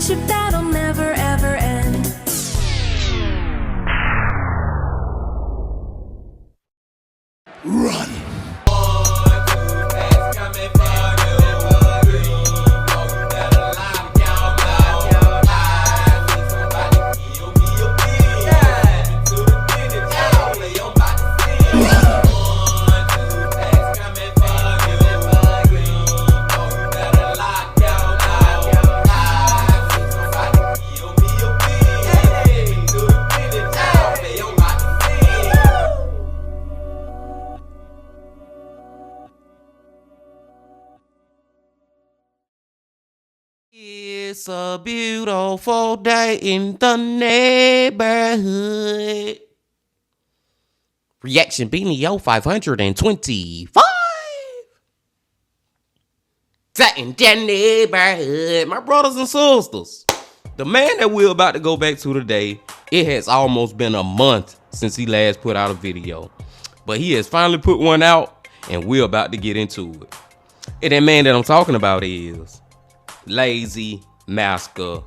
friendship that'll never ever end. Run! It's a beautiful day in the neighborhood. Reaction Beanie 525. That in the neighborhood. My brothers and sisters. The man that we're about to go back to today, it has almost been a month since he last put out a video. But he has finally put one out, and we're about to get into it. And that man that I'm talking about is Lazy Masquerade.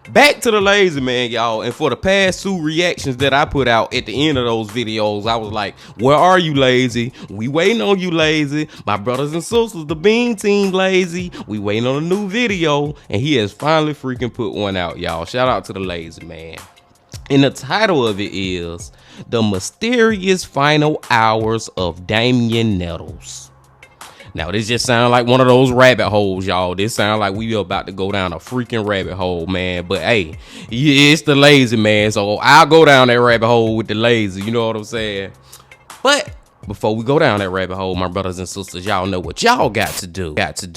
Back to the Lazy Man, y'all. And for the past 2 reactions that I put out at the end of those videos, I was like, where are you, Lazy? We waiting on you, Lazy. My brothers and sisters, the Bean Team, Lazy. We waiting on a new video. And he has finally freaking put one out, y'all. Shout out to the Lazy Man. And the title of it is The Mysterious Final Hours of Damien Nettles. Now, this just sounds like one of those rabbit holes, y'all. This sounds like we about to go down a freaking rabbit hole, man. But, hey, it's the Lazy Man, so I'll go down that rabbit hole with the Lazy. You know what I'm saying? But before we go down that rabbit hole, my brothers and sisters, y'all know what y'all got to do. Get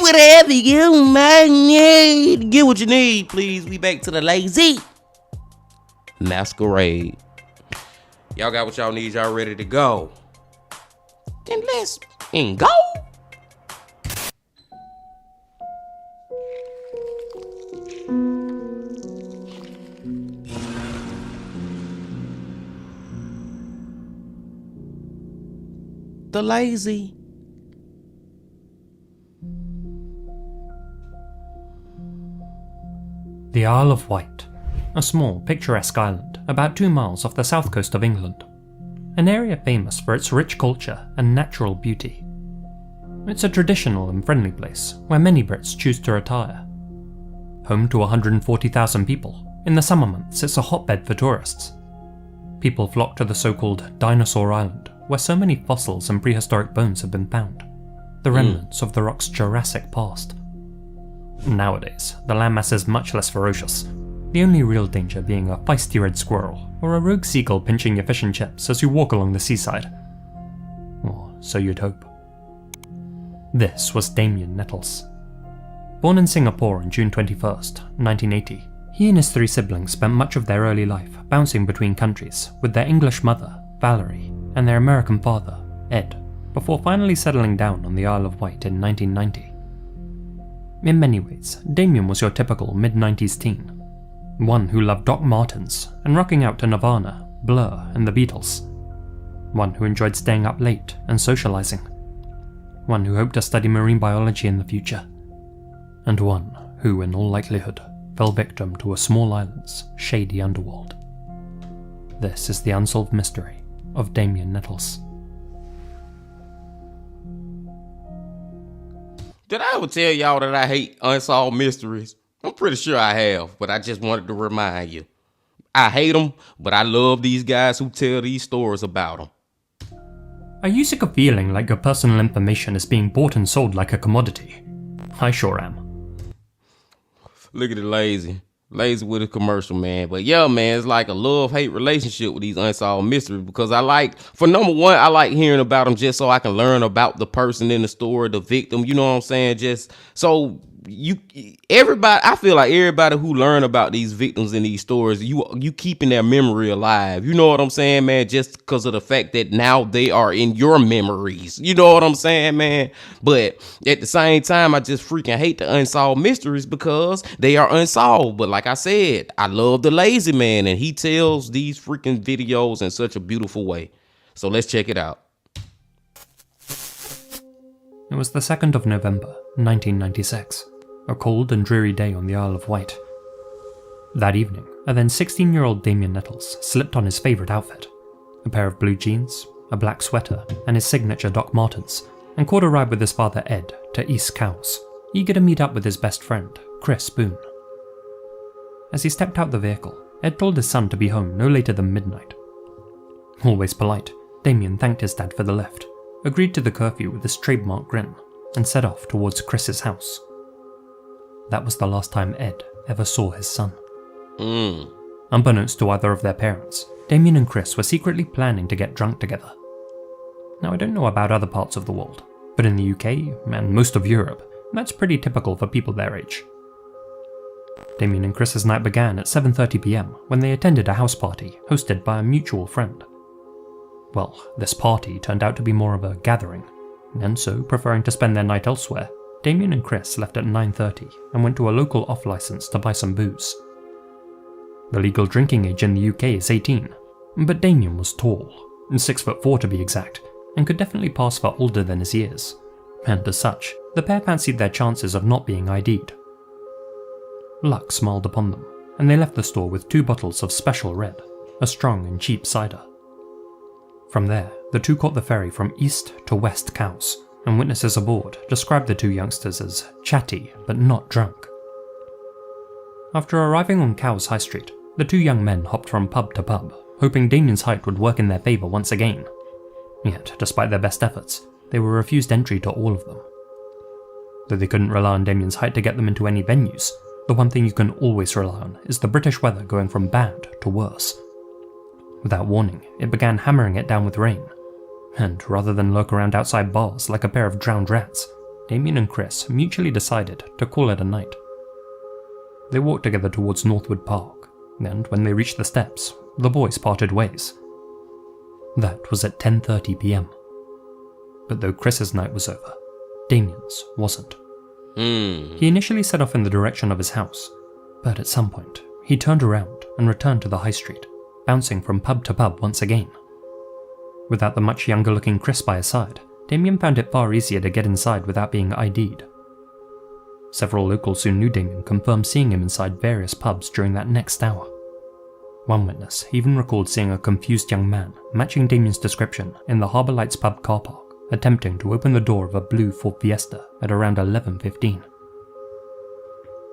whatever you might need. Get what you need, please. We back to the Lazy Masquerade. Y'all got what y'all need, y'all ready to go? Then let's go. The Lazy. The Isle of Wight, a small, picturesque island about 2 miles off the south coast of England, an area famous for its rich culture and natural beauty. It's a traditional and friendly place where many Brits choose to retire. Home to 140,000 people, in the summer months it's a hotbed for tourists. People flock to the so-called Dinosaur Island, where so many fossils and prehistoric bones have been found, the remnants of the rock's Jurassic past. Nowadays, the landmass is much less ferocious, the only real danger being a feisty red squirrel or a rogue seagull pinching your fish and chips as you walk along the seaside. Or so you'd hope. This was Damien Nettles. Born in Singapore on June 21st, 1980, he and his 3 siblings spent much of their early life bouncing between countries with their English mother, Valerie, and their American father, Ed, before finally settling down on the Isle of Wight in 1990. In many ways, Damien was your typical mid-90s teen. One who loved Doc Martens and rocking out to Nirvana, Blur, and the Beatles. One who enjoyed staying up late and socializing. One who hoped to study marine biology in the future. And one who, in all likelihood, fell victim to a small island's shady underworld. This is the unsolved mystery of Damien Nettles. Did I ever tell y'all that I hate unsolved mysteries? I'm pretty sure I have, but I just wanted to remind you. I hate them, but I love these guys who tell these stories about them. Are you sick of feeling like your personal information is being bought and sold like a commodity? I sure am. Look at the Lazy. Lazy with a commercial, man. But yeah, man, it's like a love-hate relationship with these unsolved mysteries because for number one, I like hearing about them just so I can learn about the person in the story, the victim, you know what I'm saying? Just so I feel like everybody who learn about these victims in these stories, you keeping their memory alive. You know what I'm saying, man? Just because of the fact that now they are in your memories. You know what I'm saying, man? But at the same time, I just freaking hate the unsolved mysteries because they are unsolved. But like I said, I love the Lazy Man, and he tells these freaking videos in such a beautiful way. So let's check it out. It was the 2nd of November, 1996, a cold and dreary day on the Isle of Wight. That evening, a then 16-year-old Damien Nettles slipped on his favourite outfit, a pair of blue jeans, a black sweater, and his signature Doc Martens, and caught a ride with his father Ed to East Cowes, eager to meet up with his best friend, Chris Boone. As he stepped out the vehicle, Ed told his son to be home no later than midnight. Always polite, Damien thanked his dad for the lift, agreed to the curfew with his trademark grin, and set off towards Chris's house. That was the last time Ed ever saw his son. Unbeknownst to either of their parents, Damien and Chris were secretly planning to get drunk together. Now, I don't know about other parts of the world, but in the UK, and most of Europe, that's pretty typical for people their age. Damien and Chris's night began at 7:30 PM when they attended a house party hosted by a mutual friend. Well, this party turned out to be more of a gathering, and so, preferring to spend their night elsewhere, Damien and Chris left at 9:30 and went to a local off-license to buy some booze. The legal drinking age in the UK is 18, but Damien was tall, 6'4" to be exact, and could definitely pass for older than his years, and as such, the pair fancied their chances of not being ID'd. Luck smiled upon them, and they left the store with 2 bottles of Special Red, a strong and cheap cider. From there, the two caught the ferry from East to West Cowes, and witnesses aboard described the two youngsters as chatty but not drunk. After arriving on Cowes High Street, the 2 young men hopped from pub to pub, hoping Damien's height would work in their favour once again. Yet, despite their best efforts, they were refused entry to all of them. Though they couldn't rely on Damien's height to get them into any venues, the one thing you can always rely on is the British weather going from bad to worse. Without warning, it began hammering it down with rain, and rather than lurk around outside bars like a pair of drowned rats, Damien and Chris mutually decided to call it a night. They walked together towards Northwood Park, and when they reached the steps, the boys parted ways. That was at 10:30 PM. But though Chris's night was over, Damien's wasn't. He initially set off in the direction of his house, but at some point, he turned around and returned to the high street, bouncing from pub to pub once again. Without the much younger looking Chris by his side, Damien found it far easier to get inside without being ID'd. Several locals who knew Damien confirmed seeing him inside various pubs during that next hour. One witness even recalled seeing a confused young man matching Damien's description in the Harbour Lights pub car park, attempting to open the door of a blue Ford Fiesta at around 11:15.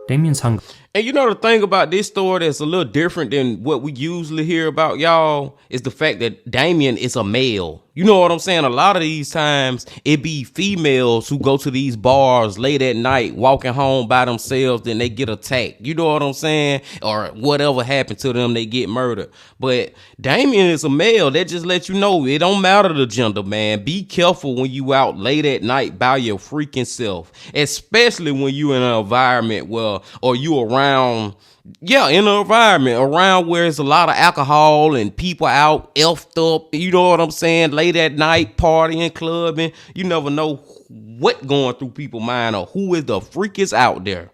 Damien's hunger. And you know the thing about this story that's a little different than what we usually hear about, y'all, is the fact that Damien is a male. You know what I'm saying? A lot of these times it be females who go to these bars late at night, walking home by themselves, then they get attacked. You know what I'm saying? Or whatever happened to them, they get murdered. But Damien is a male. That just lets you know it don't matter the gender, man. Be careful when you out late at night by your freaking self, especially when you in an environment where, or you around, in an environment around where there's a lot of alcohol and people out elfed up, you know what I'm saying, late at night, partying, clubbing. You never know what going through people's mind or who is the freakiest out there.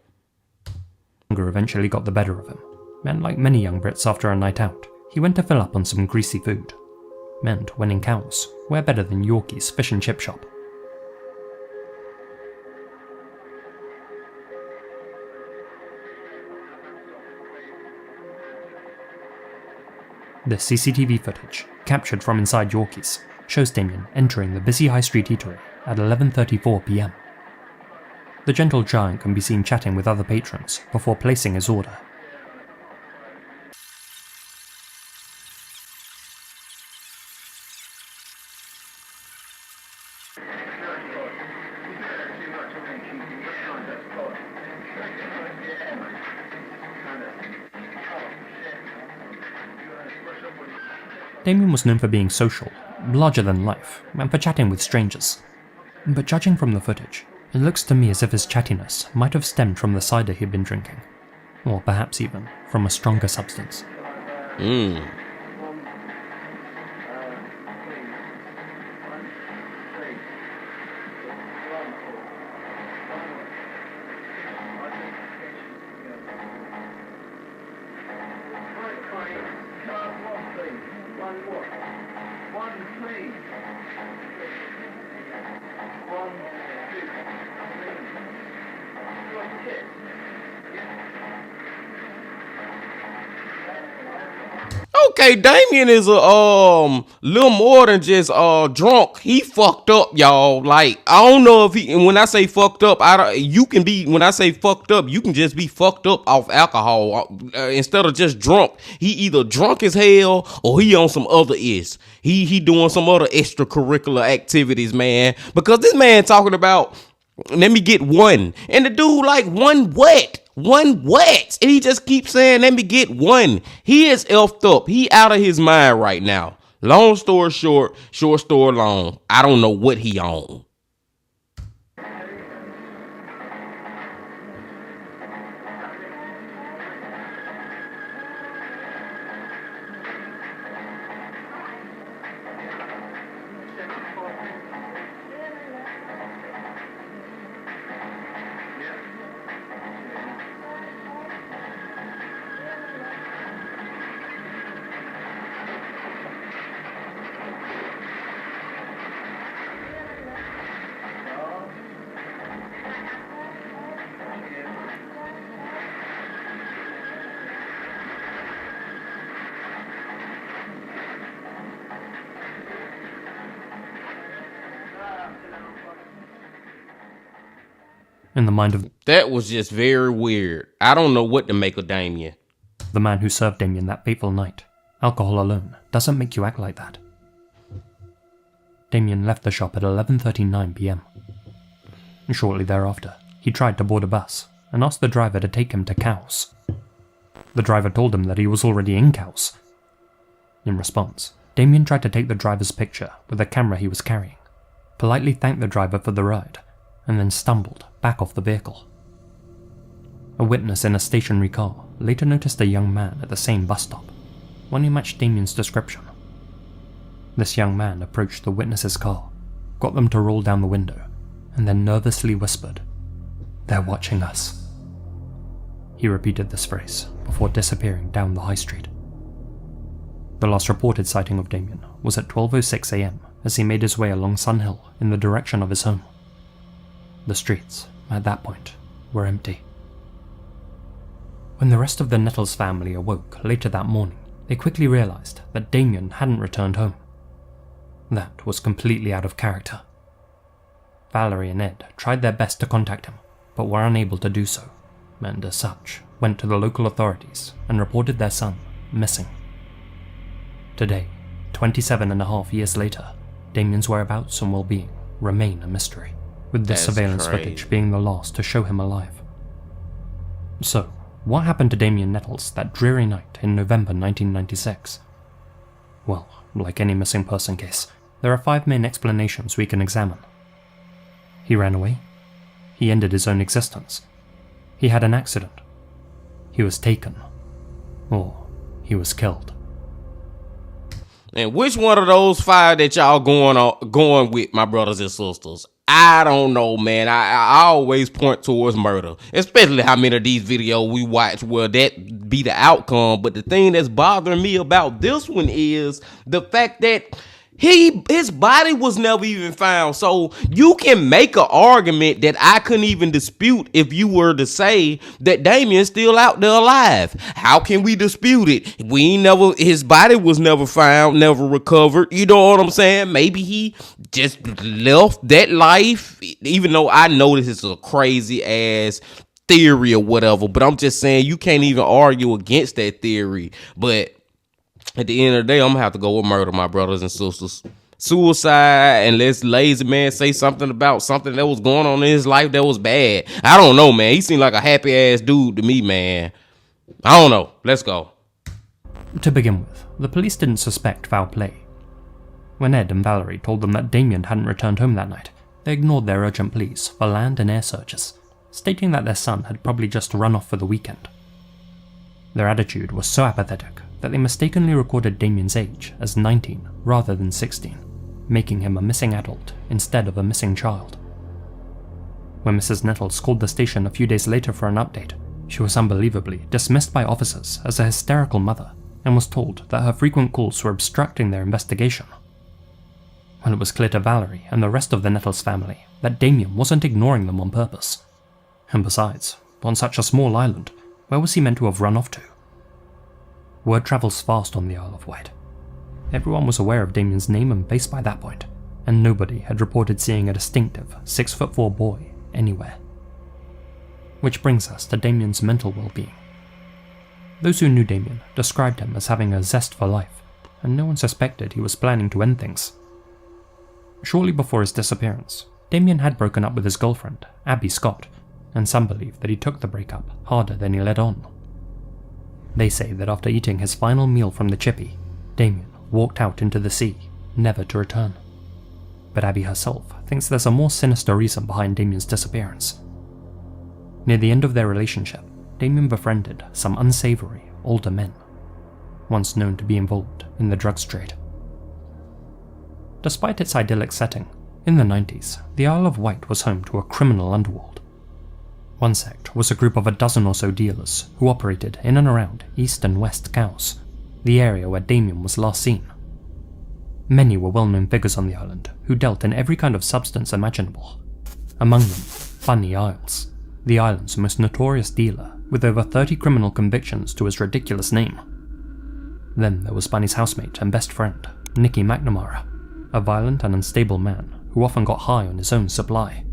Hunger eventually got the better of him, and like many young Brits after a night out, he went to fill up on some greasy food. And when in Cowes, where better than Yorkie's fish and chip shop? The CCTV footage, captured from inside Yorkie's, shows Damien entering the busy high street eatery at 11:34 PM. The gentle giant can be seen chatting with other patrons before placing his order. Damien was known for being social, larger than life, and for chatting with strangers. But judging from the footage, it looks to me as if his chattiness might have stemmed from the cider he'd been drinking, or perhaps even from a stronger substance. Okay, Damien is a little more than just drunk. He fucked up, y'all. Like, I don't know if he, and when I say fucked up, when I say fucked up, you can just be fucked up off alcohol. Instead of just drunk, he either drunk as hell or he on some other is. He doing some other extracurricular activities, man. Because this man talking about, let me get one. And the dude like one wet. And he just keeps saying, let me get one. He is elfed up. He out of his mind right now. Long story short, short story long. I don't know what he on. In the mind of That was just very weird. I don't know what to make of Damien. the man who served Damien that fateful night, alcohol alone doesn't make you act like that. Damien left the shop at 11:39 p.m. Shortly thereafter, he tried to board a bus and asked the driver to take him to Cowes. The driver told him that he was already in Cowes. In response, Damien tried to take the driver's picture with the camera he was carrying, politely thanked the driver for the ride, and then stumbled back off the vehicle. A witness in a stationary car later noticed a young man at the same bus stop, one who matched Damien's description. This young man approached the witness's car, got them to roll down the window, and then nervously whispered, "They're watching us." He repeated this phrase before disappearing down the high street. The last reported sighting of Damien was at 12:06 a.m. as he made his way along Sun Hill in the direction of his home. The streets, at that point, were empty. When the rest of the Nettles family awoke later that morning, they quickly realized that Damien hadn't returned home. That was completely out of character. Valerie and Ed tried their best to contact him, but were unable to do so, and as such, went to the local authorities and reported their son missing. Today, 27.5 years later, Damien's whereabouts and well-being remain a mystery, with this surveillance footage being the last to show him alive. So, what happened to Damien Nettles that dreary night in November 1996? Well, like any missing person case, there are 5 main explanations we can examine. He ran away. He ended his own existence. He had an accident. He was taken. Or he was killed. And which one of those 5 that y'all going with, my brothers and sisters? I don't know, man. I always point towards murder, especially how many of these videos we watch where that be the outcome. But the thing that's bothering me about this one is the fact that his body was never even found. So you can make an argument that I couldn't even dispute if you were to say that Damien's still out there alive. How can we dispute it? His body was never found, never recovered. You know what I'm saying? Maybe he just left that life, even though I know this is a crazy ass theory or whatever, but I'm just saying you can't even argue against that theory. But at the end of the day, I'm gonna have to go with murder, my brothers and sisters. Suicide, unless lazy man say something about something that was going on in his life that was bad. I don't know, man. He seemed like a happy ass dude to me, man. I don't know. Let's go. To begin with, the police didn't suspect foul play. When Ed and Valerie told them that Damien hadn't returned home that night, they ignored their urgent pleas for land and air searches, stating that their son had probably just run off for the weekend. Their attitude was so apathetic that they mistakenly recorded Damien's age as 19 rather than 16, making him a missing adult instead of a missing child. When Mrs. Nettles called the station a few days later for an update, she was unbelievably dismissed by officers as a hysterical mother and was told that her frequent calls were obstructing their investigation. Well, it was clear to Valerie and the rest of the Nettles family that Damien wasn't ignoring them on purpose. And besides, on such a small island, where was he meant to have run off to? Word travels fast on the Isle of Wight. Everyone was aware of Damien's name and face by that point, and nobody had reported seeing a distinctive 6'4" boy anywhere. Which brings us to Damien's mental well-being. Those who knew Damien described him as having a zest for life, and no one suspected he was planning to end things. Shortly before his disappearance, Damien had broken up with his girlfriend, Abby Scott, and some believe that he took the breakup harder than he let on. They say that after eating his final meal from the chippy, Damien walked out into the sea, never to return. But Abby herself thinks there's a more sinister reason behind Damien's disappearance. Near the end of their relationship, Damien befriended some unsavory older men, once known to be involved in the drugs trade. Despite its idyllic setting, in the 90s, the Isle of Wight was home to a criminal underworld. One sect was a group of a dozen or so dealers who operated in and around East and West Cowes, the area where Damien was last seen. Many were well-known figures on the island who dealt in every kind of substance imaginable. Among them, Bunny Isles, the island's most notorious dealer with over 30 criminal convictions to his ridiculous name. Then there was Bunny's housemate and best friend, Nicky McNamara, a violent and unstable man who often got high on his own supply.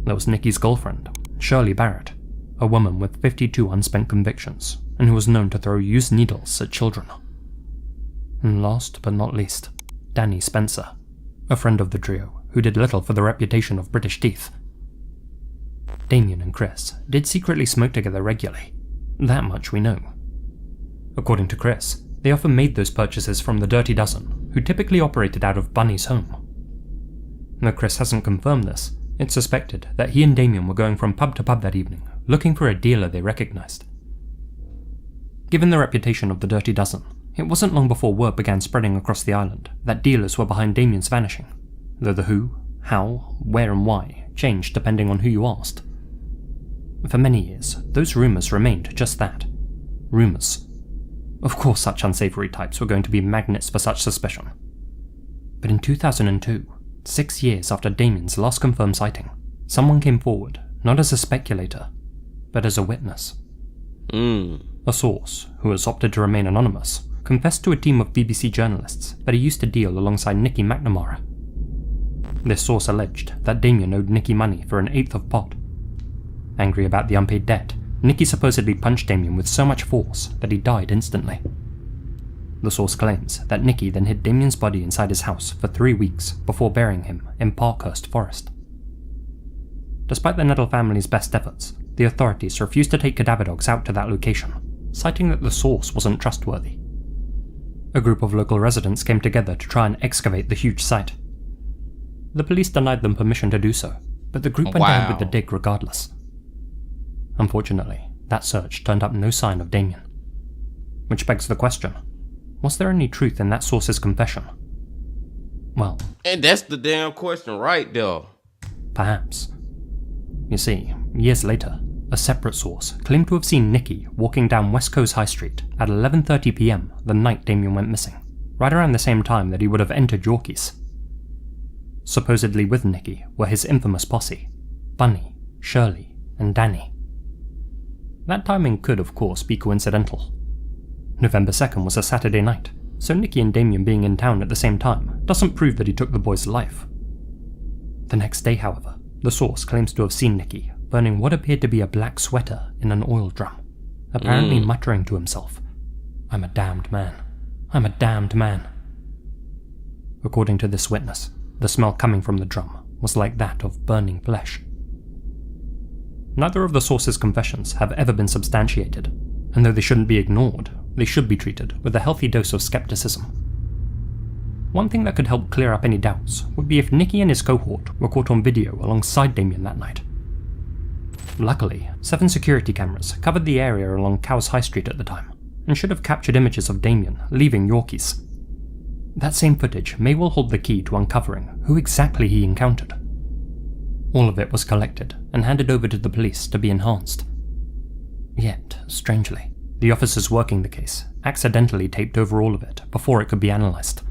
There was Nicky's girlfriend, Shirley Barrett, a woman with 52 unspent convictions and who was known to throw used needles at children. And last but not least, Danny Spencer, a friend of the trio who did little for the reputation of British teeth. Damien and Chris did secretly smoke together regularly, that much we know. According to Chris, they often made those purchases from the Dirty Dozen, who typically operated out of Bunny's home. Though Chris hasn't confirmed this, it's suspected that he and Damien were going from pub to pub that evening, looking for a dealer they recognised. Given the reputation of the Dirty Dozen, it wasn't long before word began spreading across the island that dealers were behind Damien's vanishing, though the who, how, where and why changed depending on who you asked. For many years, those rumours remained just that, rumours. Of course such unsavoury types were going to be magnets for such suspicion. But in 2002, 6 years after Damien's last confirmed sighting, someone came forward, not as a speculator, but as a witness. A source, who has opted to remain anonymous, confessed to a team of BBC journalists that he used to deal alongside Nicky McNamara. This source alleged that Damien owed Nicky money for an eighth of pot. Angry about the unpaid debt, Nicky supposedly punched Damien with so much force that he died instantly. The source claims that Nicky then hid Damien's body inside his house for 3 weeks before burying him in Parkhurst Forest. Despite the Nettle family's best efforts, the authorities refused to take cadaver dogs out to that location, citing that the source wasn't trustworthy. A group of local residents came together to try and excavate the huge site. The police denied them permission to do so, but the group went ahead with the dig regardless. Unfortunately, that search turned up no sign of Damien. Which begs the question, was there any truth in that source's confession? Well... And that's the damn question right there. Perhaps. You see, years later, a separate source claimed to have seen Nicky walking down West Coast High Street at 11:30 PM the night Damien went missing, right around the same time that he would have entered Yorkie's. Supposedly with Nicky were his infamous posse, Bunny, Shirley, and Danny. That timing could, of course, be coincidental. November 2nd was a Saturday night, so Nicky and Damien being in town at the same time doesn't prove that he took the boy's life. The next day, however, the source claims to have seen Nicky burning what appeared to be a black sweater in an oil drum, apparently muttering to himself, "I'm a damned man. I'm a damned man." According to this witness, the smell coming from the drum was like that of burning flesh. Neither of the source's confessions have ever been substantiated, and though they shouldn't be ignored, they should be treated with a healthy dose of skepticism. One thing that could help clear up any doubts would be if Nicky and his cohort were caught on video alongside Damien that night. Luckily, 7 security cameras covered the area along Cowes High Street at the time, and should have captured images of Damien leaving Yorkie's. That same footage may well hold the key to uncovering who exactly he encountered. All of it was collected and handed over to the police to be enhanced. Yet, strangely, the officers working the case accidentally taped over all of it before it could be analysed.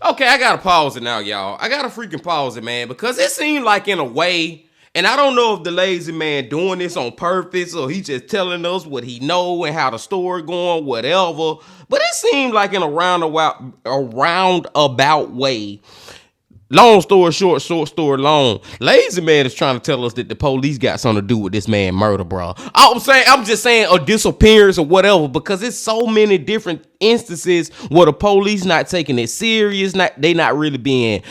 Okay, I gotta pause it now, y'all. I gotta freaking pause it, man, because it seemed like in a way, and I don't know if the lazy man doing this on purpose or he just telling us what he know and how the story going, whatever. But it seemed like in a roundabout way. Long story short, short story long. Lazy man is trying to tell us that the police got something to do with this man murder, bro. I'm just saying a disappearance or whatever, because it's so many different instances where the police not taking it serious, they not really being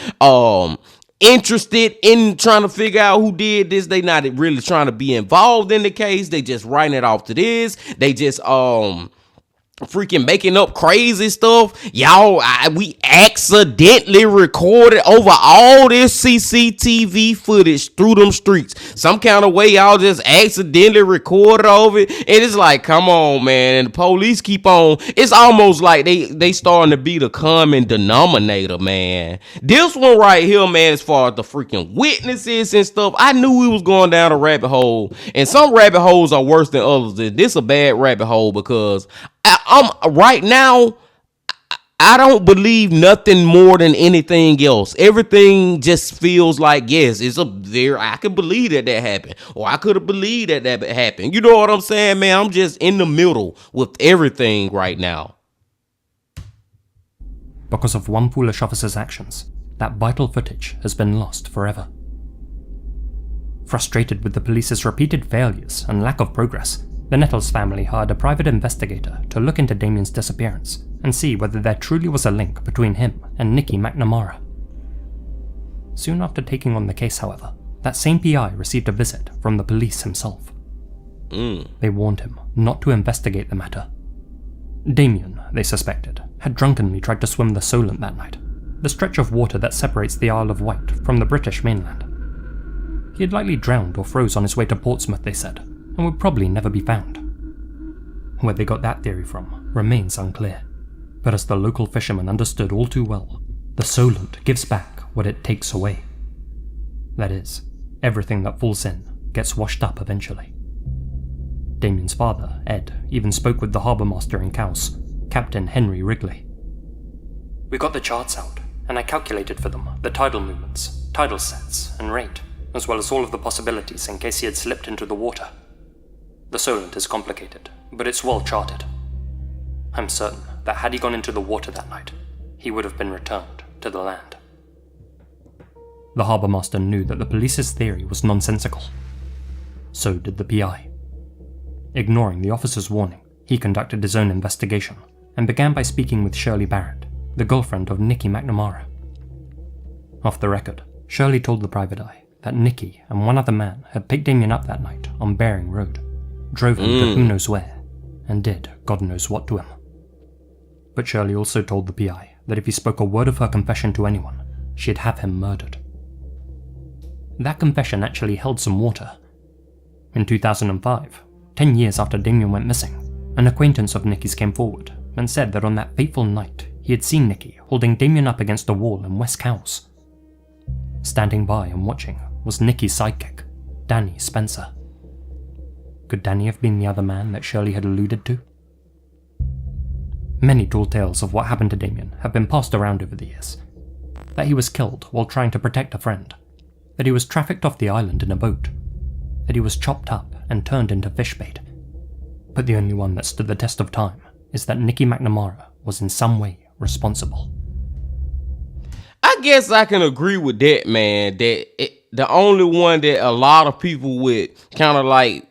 interested in trying to figure out who did this. They not really trying to be involved in the case. They just writing it off to this. They just freaking making up crazy stuff. Y'all, we accidentally recorded over all this CCTV footage through them streets. Some kind of way y'all just accidentally recorded over it. And it's like, come on, man. And the police keep on. It's almost like they starting to be the common denominator, man. This one right here, man, as far as the freaking witnesses and stuff, I knew we was going down a rabbit hole. And some rabbit holes are worse than others. This a bad rabbit hole because I'm right now, I don't believe nothing more than anything else. Everything just feels like, yes, I can believe that happened. Or I could have believed that happened. You know what I'm saying, man? I'm just in the middle with everything right now. Because of one foolish officer's actions, that vital footage has been lost forever. Frustrated with the police's repeated failures and lack of progress, the Nettles family hired a private investigator to look into Damien's disappearance and see whether there truly was a link between him and Nicky McNamara. Soon after taking on the case, however, that same PI received a visit from the police himself. They warned him not to investigate the matter. Damien, they suspected, had drunkenly tried to swim the Solent that night, the stretch of water that separates the Isle of Wight from the British mainland. He had likely drowned or froze on his way to Portsmouth, they said, and would probably never be found. Where they got that theory from remains unclear, but as the local fishermen understood all too well, the Solent gives back what it takes away. That is, everything that falls in gets washed up eventually. Damien's father, Ed, even spoke with the harbour master in Cowes, Captain Henry Wrigley. We got the charts out, and I calculated for them the tidal movements, tidal sets, and rate, as well as all of the possibilities in case he had slipped into the water. The Solent is complicated, but it's well charted. I'm certain that had he gone into the water that night, he would have been returned to the land. The harbour master knew that the police's theory was nonsensical. So did the PI. Ignoring the officer's warning, he conducted his own investigation and began by speaking with Shirley Barrett, the girlfriend of Nicky McNamara. Off the record, Shirley told the private eye that Nicky and one other man had picked Damien up that night on Bering Road, drove him to who knows where, and did God knows what to him. But Shirley also told the PI that if he spoke a word of her confession to anyone, she'd have him murdered. That confession actually held some water. In 2005, 10 years after Damien went missing, an acquaintance of Nicky's came forward and said that on that fateful night he had seen Nicky holding Damien up against a wall in West Cowes. Standing by and watching was Nicky's sidekick, Danny Spencer. Could Danny have been the other man that Shirley had alluded to? Many tall tales of what happened to Damien have been passed around over the years. That he was killed while trying to protect a friend, that he was trafficked off the island in a boat, that he was chopped up and turned into fish bait. But the only one that stood the test of time is that Nicky McNamara was in some way responsible. I guess I can agree with that, man. The only one that a lot of people would kind of like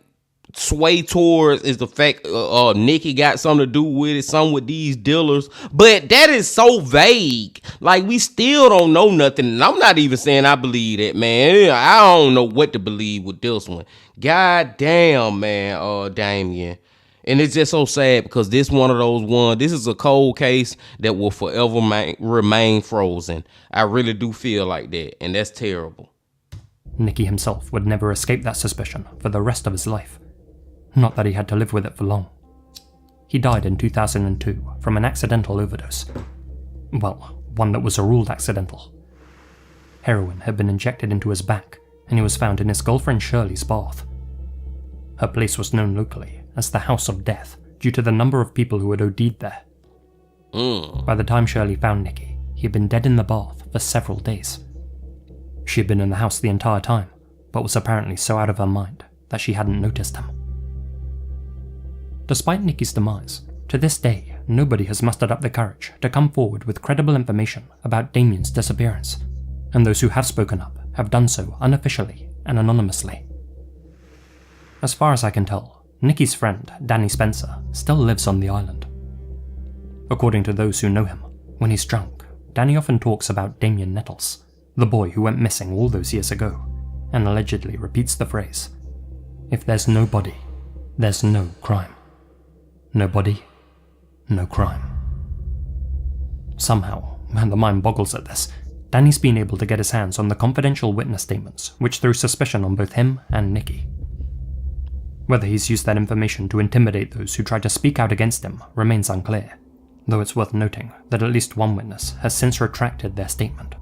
sway towards is the fact Nicky got something to do with it, some with these dealers. But that is so vague. Like, we still don't know nothing. And I'm not even saying I believe that, man. I don't know what to believe with this one. God damn, man, Damien. And it's just so sad because this one of those ones, this is a cold case that will forever remain frozen. I really do feel like that, and that's terrible. Nicky himself would never escape that suspicion for the rest of his life. Not that he had to live with it for long. He died in 2002 from an accidental overdose. Well, one that was a ruled accidental. Heroin had been injected into his back, and he was found in his girlfriend Shirley's bath. Her place was known locally as the House of Death due to the number of people who had OD'd there. By the time Shirley found Nicky, he he had been dead in the bath for several days. She had been in the house the entire time, but was apparently so out of her mind that she hadn't noticed him. Despite Nikki's demise, to this day, nobody has mustered up the courage to come forward with credible information about Damien's disappearance, and those who have spoken up have done so unofficially and anonymously. As far as I can tell, Nikki's friend, Danny Spencer, still lives on the island. According to those who know him, when he's drunk, Danny often talks about Damien Nettles, the boy who went missing all those years ago, and allegedly repeats the phrase, "If there's no body, there's no crime. No body, no crime." Somehow, and the mind boggles at this, Danny's been able to get his hands on the confidential witness statements which threw suspicion on both him and Nikki. Whether he's used that information to intimidate those who try to speak out against him remains unclear, though it's worth noting that at least one witness has since retracted their statement.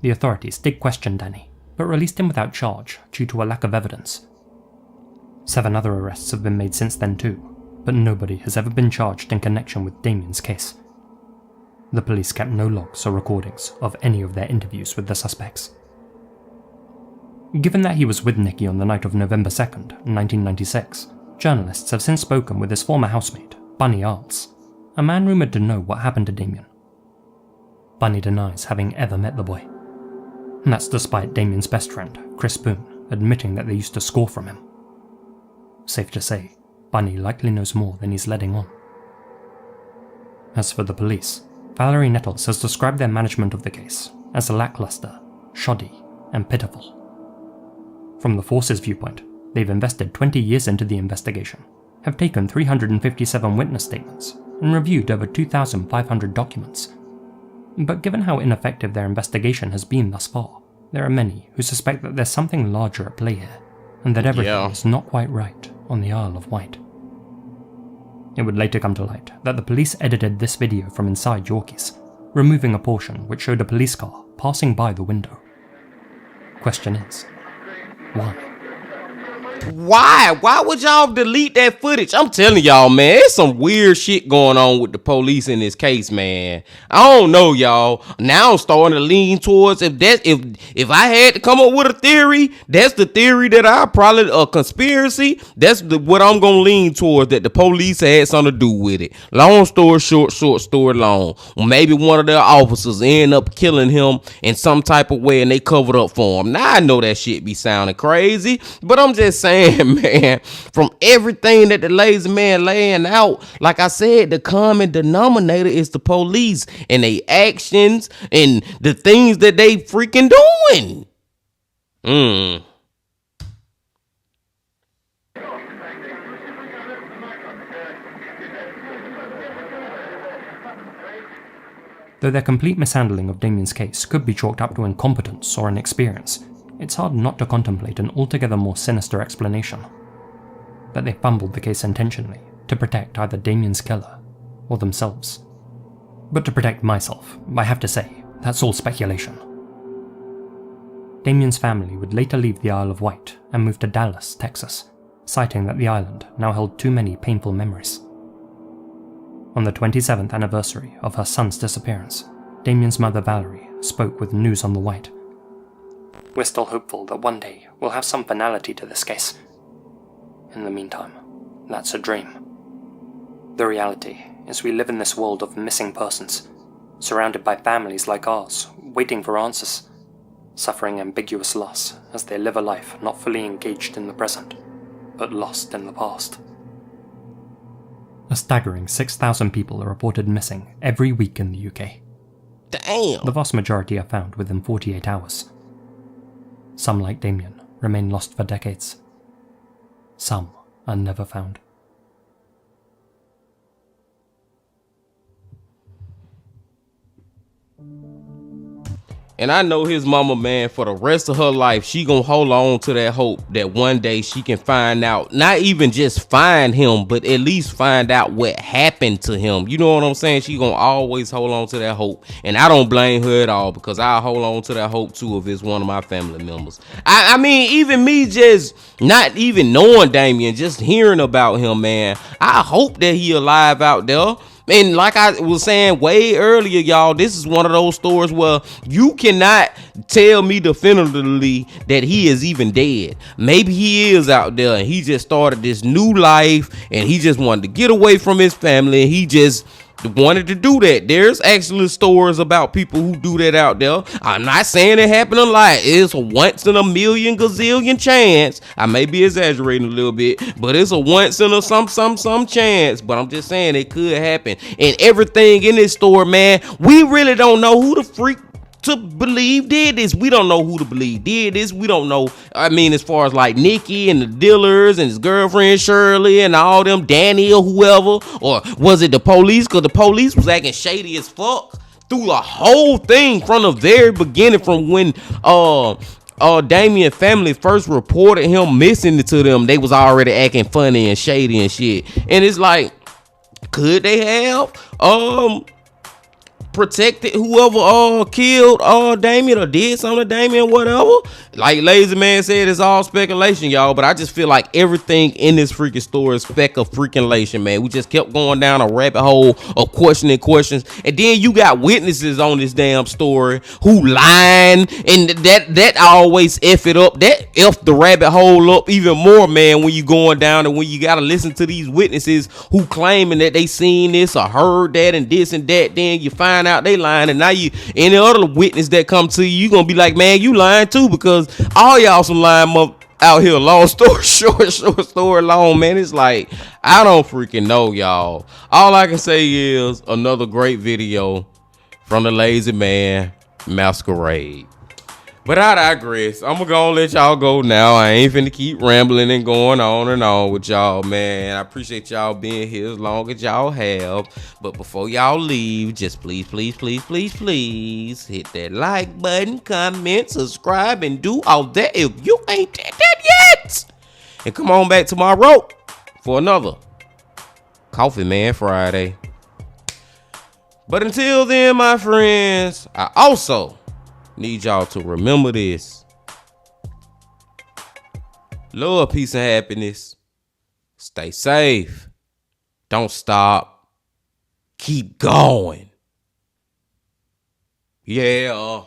The authorities did question Danny, but released him without charge due to a lack of evidence. 7 other arrests have been made since then too, but nobody has ever been charged in connection with Damien's case. The police kept no logs or recordings of any of their interviews with the suspects. Given that he was with Nikki on the night of November 2nd, 1996, journalists have since spoken with his former housemate, Bunny Arles, a man rumoured to know what happened to Damien. Bunny denies having ever met the boy. And that's despite Damien's best friend, Chris Boone, admitting that they used to score from him. Safe to say, Bunny likely knows more than he's letting on. As for the police, Valerie Nettles has described their management of the case as lackluster, shoddy, and pitiful. From the force's viewpoint, they've invested 20 years into the investigation, have taken 357 witness statements, and reviewed over 2,500 documents. But given how ineffective their investigation has been thus far, there are many who suspect that there's something larger at play here, and that everything is not quite right on the Isle of Wight. It would later come to light that the police edited this video from inside Yorkie's, removing a portion which showed a police car passing by the window. Question is, why? Why would y'all delete that footage? I'm telling y'all, man, there's some weird shit going on with the police in this case, man. I don't know, y'all. Now I'm starting to lean towards if I had to come up with a theory, that's the theory that I probably a conspiracy. That's what I'm gonna lean towards, that the police had something to do with it. Long story short story long. Maybe one of their officers end up killing him in some type of way and they covered up for him. Now I know that shit be sounding crazy, but I'm just saying, man, from everything that the lazy man laying out, like I said, the common denominator is the police and their actions and the things that they freaking doing. Though their complete mishandling of Damien's case could be chalked up to incompetence or inexperience, it's hard not to contemplate an altogether more sinister explanation. That they fumbled the case intentionally to protect either Damien's killer or themselves. But to protect myself, I have to say, that's all speculation. Damien's family would later leave the Isle of Wight and move to Dallas, Texas, citing that the island now held too many painful memories. On the 27th anniversary of her son's disappearance, Damien's mother Valerie spoke with News on the Wight. "We're still hopeful that one day we'll have some finality to this case. In the meantime, that's a dream. The reality is we live in this world of missing persons, surrounded by families like ours, waiting for answers, suffering ambiguous loss as they live a life not fully engaged in the present, but lost in the past." A staggering 6,000 people are reported missing every week in the UK. Damn. The vast majority are found within 48 hours. Some, like Damien, remain lost for decades. Some are never found. And I know his mama, man, for the rest of her life, she gonna hold on to that hope that one day she can find out, not even just find him, but at least find out what happened to him. You know what I'm saying? She gonna always hold on to that hope. And I don't blame her at all, because I hold on to that hope too if it's one of my family members. I mean, even me just not even knowing Damien, just hearing about him, man, I hope that he alive out there. And like I was saying way earlier, y'all, this is one of those stories where you cannot tell me definitively that he is even dead. Maybe he is out there and he just started this new life and he just wanted to get away from his family and he just wanted to do that. There's actually stories about people who do that out there. I'm not saying it happened a lot. It's a once in a million gazillion chance. I may be exaggerating a little bit, but it's a once in a some chance. But I'm just saying it could happen. And everything in this story, man, we really don't know who the freak to believe did this. We don't know who to believe did this. We don't know. I mean, as far as like Nikki and the dealers and his girlfriend Shirley and all them, Danny or whoever, or was it the police? Because the police was acting shady as fuck through the whole thing from the very beginning, from when Damien family first reported him missing to them. They was already acting funny and shady and shit. And it's like, could they have protected whoever killed Damien or did something to Damien, whatever? Like Lazy Man said, it's all speculation, y'all. But I just feel like everything in this freaking story is freaking man. We just kept going down a rabbit hole of questioning questions, and then you got witnesses on this damn story who lying, and that always F it up. That F the rabbit hole up even more, man, when you going down and when you gotta listen to these witnesses who claiming that they seen this or heard that and this and that. Then you find out they lying, and now you any other witness that come to you gonna be like, man, you lying too, because all y'all some lying up out here. Long story short story long, man. It's like, I don't freaking know, y'all. All I can say is another great video from the Lazy Man, Masquerade. But I digress. I'm gonna let y'all go now. I ain't finna keep rambling and going on and on with y'all, man. I appreciate y'all being here as long as y'all have. But before y'all leave, just please hit that like button, comment, subscribe, and do all that if you ain't did that yet. And come on back tomorrow for another Coffee Man Friday. But until then, my friends, I also need y'all to remember this. Love, peace, and happiness. Stay safe. Don't stop. Keep going. Yeah.